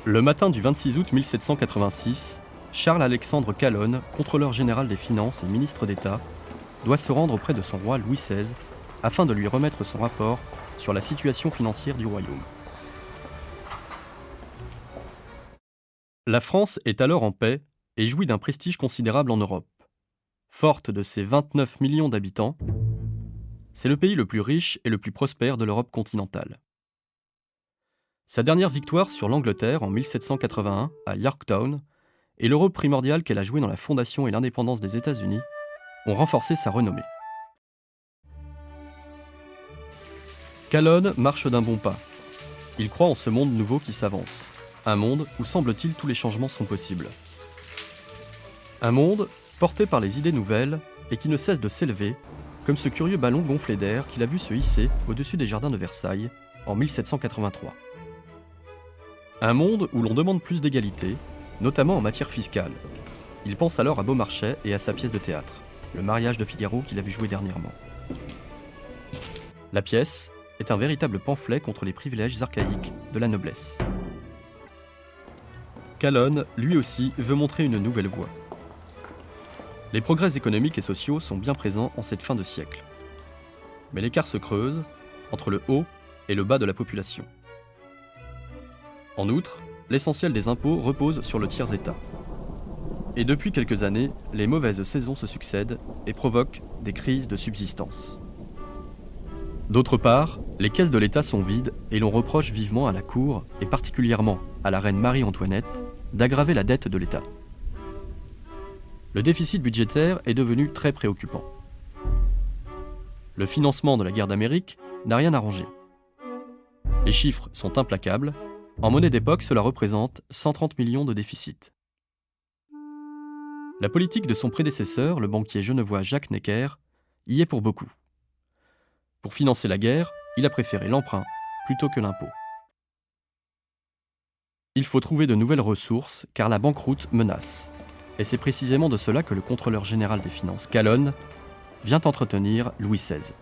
Le matin du 26 août 1786, Charles-Alexandre Calonne, contrôleur général des finances et ministre d'État, doit se rendre auprès de son roi Louis XVI afin de lui remettre son rapport sur la situation financière du royaume. La France est alors en paix et jouit d'un prestige considérable en Europe. Forte de ses 29 millions d'habitants, c'est le pays le plus riche et le plus prospère de l'Europe continentale. Sa dernière victoire sur l'Angleterre en 1781 à Yorktown et le rôle primordial qu'elle a joué dans la fondation et l'indépendance des États-Unis ont renforcé sa renommée. Calonne marche d'un bon pas. Il croit en ce monde nouveau qui s'avance, un monde où semble-t-il tous les changements sont possibles. Un monde porté par les idées nouvelles et qui ne cesse de s'élever, comme ce curieux ballon gonflé d'air qu'il a vu se hisser au-dessus des jardins de Versailles en 1783. Un monde où l'on demande plus d'égalité, notamment en matière fiscale. Il pense alors à Beaumarchais et à sa pièce de théâtre, Le mariage de Figaro qu'il a vu jouer dernièrement. La pièce est un véritable pamphlet contre les privilèges archaïques de la noblesse. Calonne, lui aussi, veut montrer une nouvelle voie. Les progrès économiques et sociaux sont bien présents en cette fin de siècle. Mais l'écart se creuse entre le haut et le bas de la population. En outre, l'essentiel des impôts repose sur le tiers-État. Et depuis quelques années, les mauvaises saisons se succèdent et provoquent des crises de subsistance. D'autre part, les caisses de l'État sont vides et l'on reproche vivement à la cour, et particulièrement à la reine Marie-Antoinette, d'aggraver la dette de l'État. Le déficit budgétaire est devenu très préoccupant. Le financement de la guerre d'Amérique n'a rien arrangé. Les chiffres sont implacables. En monnaie d'époque, cela représente 130 millions de déficit. La politique de son prédécesseur, le banquier genevois Jacques Necker, y est pour beaucoup. Pour financer la guerre, il a préféré l'emprunt plutôt que l'impôt. Il faut trouver de nouvelles ressources car la banqueroute menace. Et c'est précisément de cela que le contrôleur général des finances, Calonne, vient entretenir Louis XVI.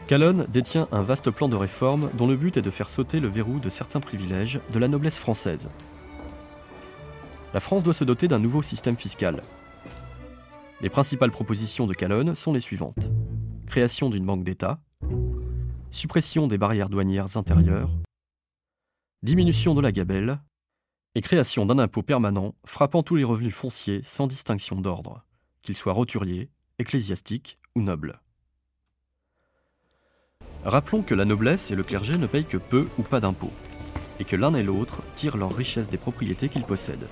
Calonne détient un vaste plan de réforme dont le but est de faire sauter le verrou de certains privilèges de la noblesse française. La France doit se doter d'un nouveau système fiscal. Les principales propositions de Calonne sont les suivantes. Création d'une banque d'État, suppression des barrières douanières intérieures, diminution de la gabelle et création d'un impôt permanent frappant tous les revenus fonciers sans distinction d'ordre, qu'ils soient roturiers, ecclésiastiques ou nobles. Rappelons que la noblesse et le clergé ne payent que peu ou pas d'impôts, et que l'un et l'autre tirent leur richesse des propriétés qu'ils possèdent.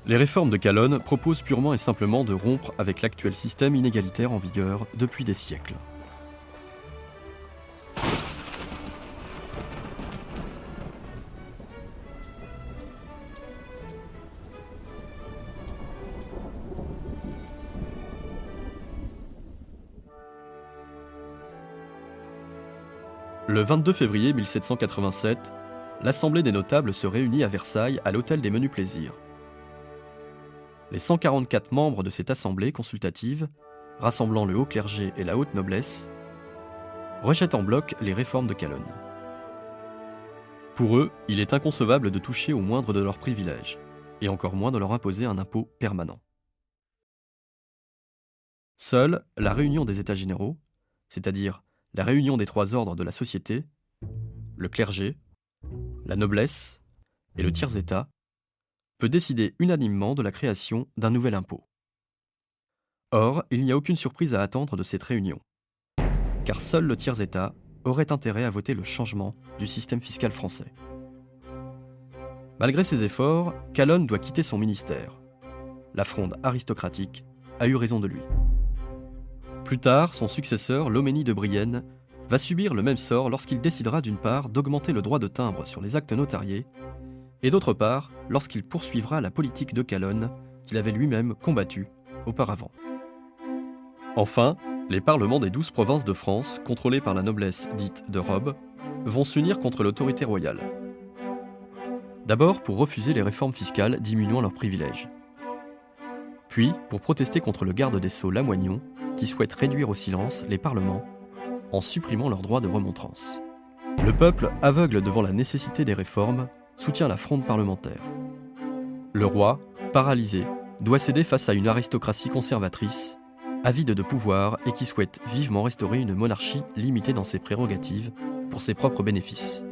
Les réformes de Calonne proposent purement et simplement de rompre avec l'actuel système inégalitaire en vigueur depuis des siècles. Le 22 février 1787, l'Assemblée des notables se réunit à Versailles à l'Hôtel des Menus Plaisirs. Les 144 membres de cette assemblée consultative, rassemblant le haut clergé et la haute noblesse, rejettent en bloc les réformes de Calonne. Pour eux, il est inconcevable de toucher au moindre de leurs privilèges, et encore moins de leur imposer un impôt permanent. Seule la réunion des États généraux, c'est-à-dire la réunion des trois ordres de la société, le clergé, la noblesse et le tiers-État, peut décider unanimement de la création d'un nouvel impôt. Or, il n'y a aucune surprise à attendre de cette réunion, car seul le tiers-État aurait intérêt à voter le changement du système fiscal français. Malgré ses efforts, Calonne doit quitter son ministère. La fronde aristocratique a eu raison de lui. Plus tard, son successeur, Loménie de Brienne, va subir le même sort lorsqu'il décidera d'une part d'augmenter le droit de timbre sur les actes notariés, et d'autre part, lorsqu'il poursuivra la politique de Calonne qu'il avait lui-même combattue auparavant. Enfin, les parlements des 12 provinces de France, contrôlés par la noblesse dite de robe, vont s'unir contre l'autorité royale. D'abord pour refuser les réformes fiscales diminuant leurs privilèges. Puis, pour protester contre le garde des Sceaux Lamoignon, qui souhaite réduire au silence les parlements en supprimant leur droit de remontrance. Le peuple, aveugle devant la nécessité des réformes, soutient la fronde parlementaire. Le roi, paralysé, doit céder face à une aristocratie conservatrice, avide de pouvoir et qui souhaite vivement restaurer une monarchie limitée dans ses prérogatives pour ses propres bénéfices.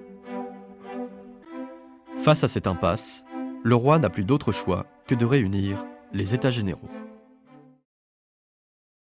Face à cette impasse, le roi n'a plus d'autre choix que de réunir les États généraux.